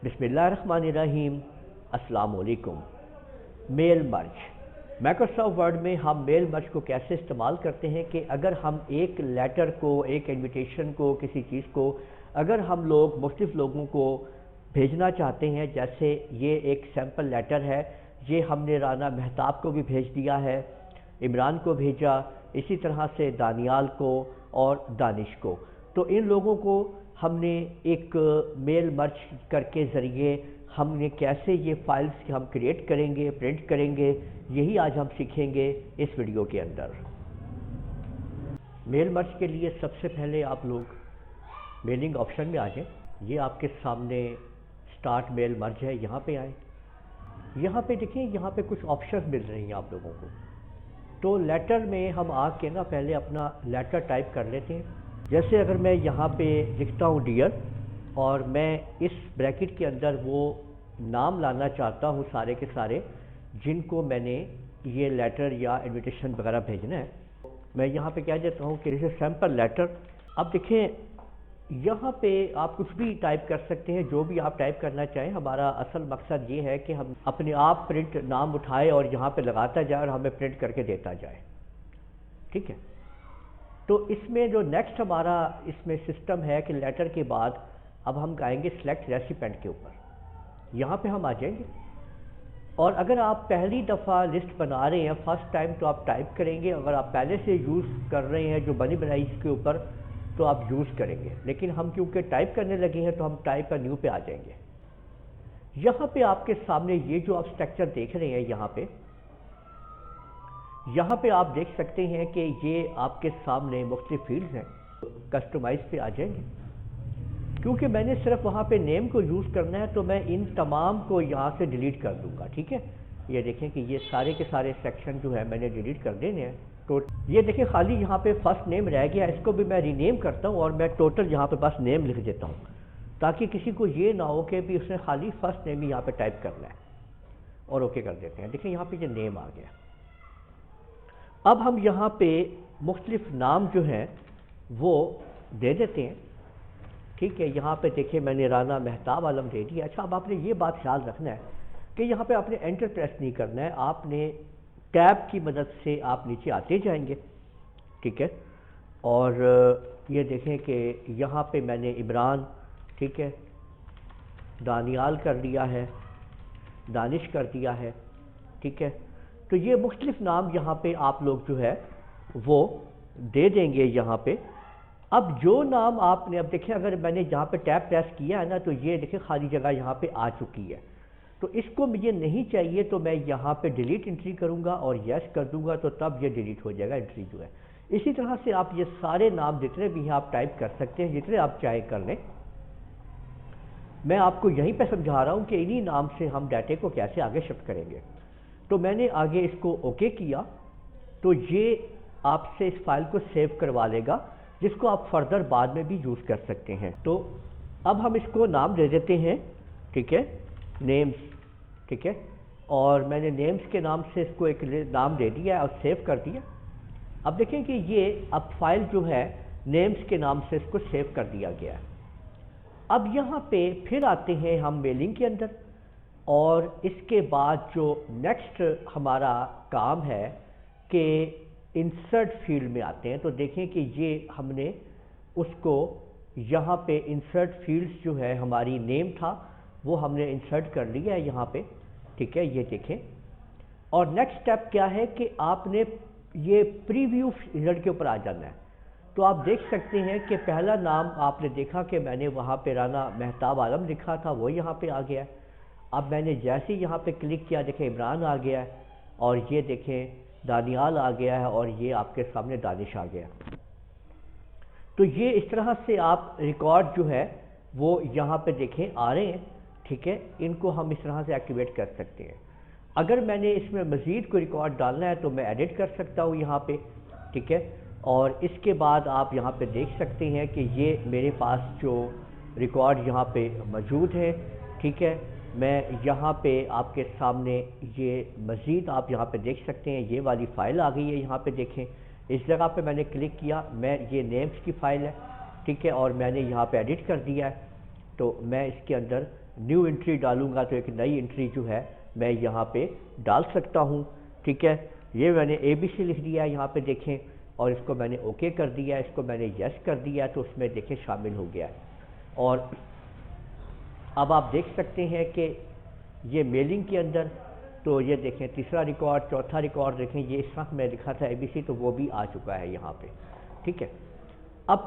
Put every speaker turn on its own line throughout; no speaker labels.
بسم اللہ الرحمن الرحیم۔ السلام علیکم۔ میل مرج مائکروسافٹ ورڈ میں ہم میل مرج کو کیسے استعمال کرتے ہیں کہ اگر ہم ایک لیٹر کو، ایک انویٹیشن کو، کسی چیز کو اگر ہم لوگ مختلف لوگوں کو بھیجنا چاہتے ہیں، جیسے یہ ایک سیمپل لیٹر ہے، یہ ہم نے رانا مہتاب کو بھی بھیج دیا ہے، عمران کو بھیجا، اسی طرح سے دانیال کو اور دانش کو، تو ان لوگوں کو ہم نے ایک میل مرج کر کے ذریعے ہم نے کیسے یہ فائلز ہم کریٹ کریں گے، پرنٹ کریں گے، یہی آج ہم سیکھیں گے اس ویڈیو کے اندر۔ میل مرج کے لیے سب سے پہلے آپ لوگ میلنگ آپشن میں آ جائیں۔ یہ آپ کے سامنے سٹارٹ میل مرج ہے، یہاں پہ آئیں۔ یہاں پہ دیکھیں، یہاں پہ کچھ آپشن مل رہی ہیں آپ لوگوں کو۔ تو لیٹر میں ہم آ کے نا پہلے اپنا لیٹر ٹائپ کر لیتے ہیں۔ جیسے اگر میں یہاں پہ لکھتا ہوں ڈیئر، اور میں اس بریکٹ کے اندر وہ نام لانا چاہتا ہوں سارے کے سارے جن کو میں نے یہ لیٹر یا انویٹیشن وغیرہ بھیجنا ہے، میں یہاں پہ کہہ دیتا ہوں کہ جیسے سیمپل لیٹر۔ اب دیکھیں یہاں پہ آپ کچھ بھی ٹائپ کر سکتے ہیں، جو بھی آپ ٹائپ کرنا چاہیں۔ ہمارا اصل مقصد یہ ہے کہ ہم اپنے آپ پرنٹ نام اٹھائے اور یہاں پہ لگاتا جائے اور ہمیں پرنٹ کر کے دیتا جائے، ٹھیک ہے۔ تو اس میں جو نیکسٹ ہمارا اس میں سسٹم ہے کہ لیٹر کے بعد اب ہم آئیں گے سلیکٹ ریسیپینٹ کے اوپر، یہاں پہ ہم آ جائیں گے۔ اور اگر آپ پہلی دفعہ لسٹ بنا رہے ہیں فرسٹ ٹائم تو آپ ٹائپ کریں گے، اگر آپ پہلے سے یوز کر رہے ہیں جو بنی بنائی اس کے اوپر تو آپ یوز کریں گے، لیکن ہم کیونکہ ٹائپ کرنے لگے ہیں تو ہم ٹائپ کا نیو پہ آ جائیں گے۔ یہاں پہ آپ کے سامنے یہ جو آپ سٹرکچر دیکھ رہے ہیں، یہاں پہ آپ دیکھ سکتے ہیں کہ یہ آپ کے سامنے مختلف فیلڈز ہیں۔ کسٹمائز پہ آ جائیں گے۔ کیونکہ میں نے صرف وہاں پہ نیم کو یوز کرنا ہے تو میں ان تمام کو یہاں سے ڈیلیٹ کر دوں گا، ٹھیک ہے۔ یہ دیکھیں کہ یہ سارے کے سارے سیکشن جو ہے میں نے ڈیلیٹ کر دینے ہیں۔ تو یہ دیکھیں خالی یہاں پہ فرسٹ نیم رہ گیا، اس کو بھی میں ری نیم کرتا ہوں اور میں ٹوٹل یہاں پہ بس نیم لکھ دیتا ہوں، تاکہ کسی کو یہ نہ ہو کہ بھی اس نے خالی فرسٹ نیم ہی یہاں پہ ٹائپ کرنا ہے، اور اوکے کر دیتے ہیں۔ دیکھیں یہاں پہ یہ نیم آ گیا۔ اب ہم یہاں پہ مختلف نام جو ہیں وہ دے دیتے ہیں، ٹھیک ہے۔ یہاں پہ دیکھیں میں نے رانا مہتاب عالم دے دیا۔ اچھا اب آپ نے یہ بات خیال رکھنا ہے کہ یہاں پہ آپ نے انٹر پریس نہیں کرنا ہے، آپ نے ٹیب کی مدد سے آپ نیچے آتے جائیں گے، ٹھیک ہے۔ اور یہ دیکھیں کہ یہاں پہ میں نے عمران، ٹھیک ہے، دانیال کر دیا ہے، دانش کر دیا ہے، ٹھیک ہے۔ تو یہ مختلف نام یہاں پہ آپ لوگ جو ہے وہ دے دیں گے یہاں پہ۔ اب جو نام آپ نے، اب دیکھیں اگر میں نے یہاں پہ ٹیب پریس کیا ہے نا تو یہ دیکھیں خالی جگہ یہاں پہ آ چکی ہے، تو اس کو مجھے نہیں چاہیے تو میں یہاں پہ ڈیلیٹ انٹری کروں گا اور یس کر دوں گا، تو تب یہ ڈیلیٹ ہو جائے گا انٹری جو ہے۔ اسی طرح سے آپ یہ سارے نام جتنے بھی ہیں آپ ٹائپ کر سکتے ہیں، جتنے آپ چاہیں کر لیں۔ میں آپ کو یہیں پہ سمجھا رہا ہوں کہ انہی نام سے ہم ڈیٹے کو کیسے آگے شفٹ کریں گے۔ تو میں نے آگے اس کو اوکے کیا، تو یہ آپ سے اس فائل کو سیو کروا لے گا، جس کو آپ فردر بعد میں بھی یوز کر سکتے ہیں۔ تو اب ہم اس کو نام دے دیتے ہیں، ٹھیک ہے، نیمز، ٹھیک ہے۔ اور میں نے نیمز کے نام سے اس کو ایک نام دے دیا ہے اور سیو کر دیا۔ اب دیکھیں کہ یہ اب فائل جو ہے نیمز کے نام سے اس کو سیو کر دیا گیا ہے۔ اب یہاں پہ پھر آتے ہیں ہم میلنگ کے اندر، اور اس کے بعد جو نیکسٹ ہمارا کام ہے کہ انسرٹ فیلڈ میں آتے ہیں۔ تو دیکھیں کہ یہ ہم نے اس کو یہاں پہ انسرٹ فیلڈز جو ہے ہماری نیم تھا وہ ہم نے انسرٹ کر لیا ہے یہاں پہ، ٹھیک ہے، یہ دیکھیں۔ اور نیکسٹ سٹیپ کیا ہے کہ آپ نے یہ پریویو رزلٹ کے اوپر آ جانا ہے۔ تو آپ دیکھ سکتے ہیں کہ پہلا نام آپ نے دیکھا کہ میں نے وہاں پہ رانا مہتاب عالم لکھا تھا، وہ یہاں پہ آ گیا ہے۔ اب میں نے جیسے یہاں پہ کلک کیا دیکھیں عمران آ گیا ہے، اور یہ دیکھیں دانیال آ گیا ہے، اور یہ آپ کے سامنے دانش آ گیا۔ تو یہ اس طرح سے آپ ریکارڈ جو ہے وہ یہاں پہ دیکھیں آ رہے ہیں، ٹھیک ہے۔ ان کو ہم اس طرح سے ایکٹیویٹ کر سکتے ہیں۔ اگر میں نے اس میں مزید کوئی ریکارڈ ڈالنا ہے تو میں ایڈٹ کر سکتا ہوں یہاں پہ، ٹھیک ہے۔ اور اس کے بعد آپ یہاں پہ دیکھ سکتے ہیں کہ یہ میرے پاس جو ریکارڈ یہاں پہ موجود ہے، ٹھیک ہے۔ میں یہاں پہ آپ کے سامنے یہ مزید آپ یہاں پہ دیکھ سکتے ہیں، یہ والی فائل آ گئی ہے، یہاں پہ دیکھیں اس جگہ پہ میں نے کلک کیا، میں یہ نیمز کی فائل ہے، ٹھیک ہے، اور میں نے یہاں پہ ایڈٹ کر دیا ہے۔ تو میں اس کے اندر نیو انٹری ڈالوں گا تو ایک نئی انٹری جو ہے میں یہاں پہ ڈال سکتا ہوں. ٹھیک ہے, یہ میں نے ABC لکھ دیا ہے یہاں پہ دیکھیں, اور اس کو میں نے اوکے کر دیا ہے, اس کو میں نے یس کر دیا ہے, تو اس میں دیکھیں شامل ہو گیا ہے. اور اب آپ دیکھ سکتے ہیں کہ یہ میلنگ کے اندر تو یہ دیکھیں تیسرا ریکارڈ, چوتھا ریکارڈ دیکھیں, یہ اس وقت میں لکھا تھا ABC تو وہ بھی آ چکا ہے یہاں پہ. ٹھیک ہے, اب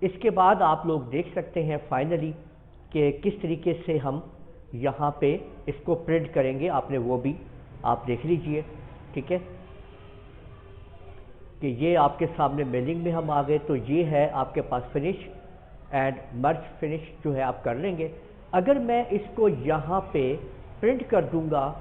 اس کے بعد آپ لوگ دیکھ سکتے ہیں فائنلی کہ کس طریقے سے ہم یہاں پہ اس کو پرنٹ کریں گے. آپ نے وہ بھی آپ دیکھ لیجئے. ٹھیک ہے, کہ یہ آپ کے سامنے میلنگ میں ہم آ گئے, تو یہ ہے آپ کے پاس فنش اینڈ مرج فنش جو ہے آپ کر لیں گے. اگر میں اس کو یہاں پہ پرنٹ کر دوں گا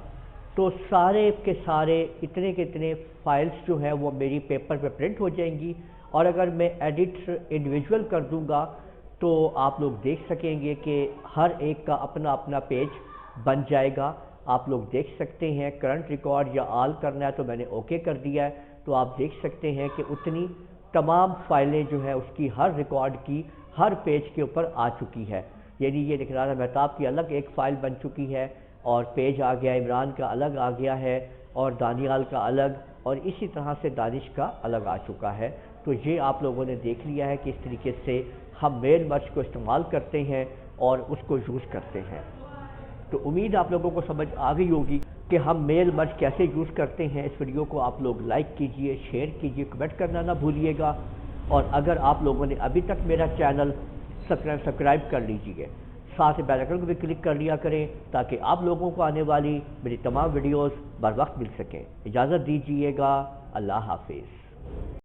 تو سارے کے سارے اتنے کے اتنے فائلز جو ہیں وہ میری پیپر پہ پرنٹ ہو جائیں گی. اور اگر میں ایڈٹ انڈیویجول کر دوں گا تو آپ لوگ دیکھ سکیں گے کہ ہر ایک کا اپنا اپنا پیج بن جائے گا. آپ لوگ دیکھ سکتے ہیں کرنٹ ریکارڈ یا آل کرنا ہے تو میں نے اوکے کر دیا ہے, تو آپ دیکھ سکتے ہیں کہ اتنی تمام فائلیں جو ہے اس کی ہر ریکارڈ کی ہر پیج کے اوپر آ چکی ہے. یعنی یہ نگران مہتاب کی الگ ایک فائل بن چکی ہے, اور پیج آ گیا, عمران کا الگ آ گیا ہے, اور دانیال کا الگ, اور اسی طرح سے دانش کا الگ آ چکا ہے. تو یہ آپ لوگوں نے دیکھ لیا ہے کہ اس طریقے سے ہم میل مرج کو استعمال کرتے ہیں اور اس کو یوز کرتے ہیں. تو امید آپ لوگوں کو سمجھ آ گئی ہوگی کہ ہم میل مرج کیسے یوز کرتے ہیں. اس ویڈیو کو آپ لوگ لائک کیجئے, شیئر کیجئے, کمنٹ کرنا نہ بھولیے گا. اور اگر آپ لوگوں نے ابھی تک میرا چینل سبسکرائب کر لیجئے, ساتھ بیل آئیکن کو بھی کلک کر لیا کریں تاکہ آپ لوگوں کو آنے والی میری تمام ویڈیوز بر وقت مل سکیں. اجازت دیجئے گا, اللہ حافظ.